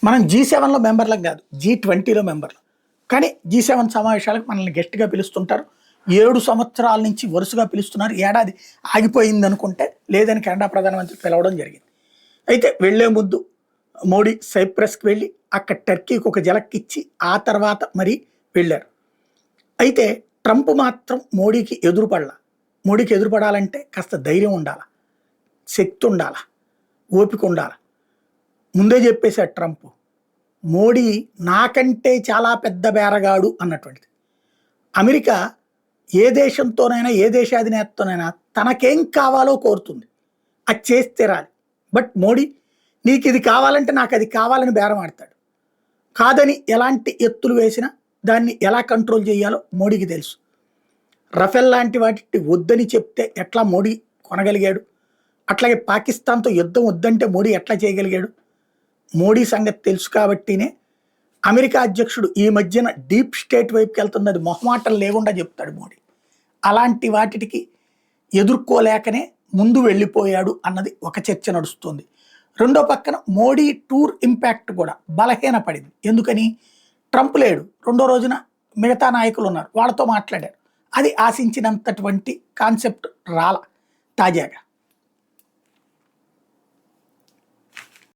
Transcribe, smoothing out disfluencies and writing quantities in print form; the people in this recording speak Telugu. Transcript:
మనం G7లో మెంబర్లం కాదు, G20లో మెంబర్లు. కానీ G7 సమావేశాలకు మనల్ని గట్టిగా పిలుస్తుంటారు. 7 సంవత్సరాల నుంచి వరుసగా పిలుస్తున్నారు. ఏడాది ఆగిపోయిందనుకుంటే లేదని కెనడా ప్రధానమంత్రి పిలవడం జరిగింది. అయితే వెళ్లే ముందు మోడీ సైప్రస్కి వెళ్ళి అక్కడ టర్కీకి ఒక జలక్కిచ్చి ఆ తర్వాత మరి వెళ్ళారు. అయితే ట్రంప్ మాత్రం మోడీకి ఎదురుపడలా. మోడీకి ఎదురుపడాలంటే కాస్త ధైర్యం ఉండాల, శక్తి ఉండాల, ఓపిక ఉండాల. ముందే చెప్పేశాడు ట్రంప్, మోడీ నాకంటే చాలా పెద్ద బేరగాడు అన్నటువంటిది. అమెరికా ఏ దేశంతోనైనా ఏ దేశాధినేతతోనైనా తనకేం కావాలో కోరుతుంది, అది చేసి తీరాలి. బట్ మోడీ నీకు ఇది కావాలంటే నాకు అది కావాలని బేరం ఆడతాడు. కాదని ఎలాంటి ఎత్తులు వేసినా దాన్ని ఎలా కంట్రోల్ చేయాలో మోడీకి తెలుసు. రఫెల్ లాంటి వాటి వద్దని చెప్తే ఎట్లా మోడీ కొనగలిగాడు, అట్లాగే పాకిస్తాన్తో యుద్ధం వద్దంటే మోడీ ఎట్లా చేయగలిగాడు. మోడీ సంగతి తెలుసు కాబట్టినే అమెరికా అధ్యక్షుడు ఈ మధ్యన డీప్ స్టేట్ వైపుకి వెళ్తుంది, అది మొహమాటం లేకుండా చెప్తాడు మోడీ. అలాంటి వాటికి ఎదుర్కోలేకనే ముందు వెళ్ళిపోయాడు అన్నది ఒక చర్చ నడుస్తుంది. రెండో పక్కన మోడీ టూర్ ఇంపాక్ట్ కూడా బలహీనపడింది. ఎందుకని? ట్రంప్ లేడు, రెండో రోజున మిగతా నాయకులు ఉన్నారు, వాళ్ళతో మాట్లాడారు. అది ఆశించినంతటువంటి కాన్సెప్ట్ రాల తాజాగా.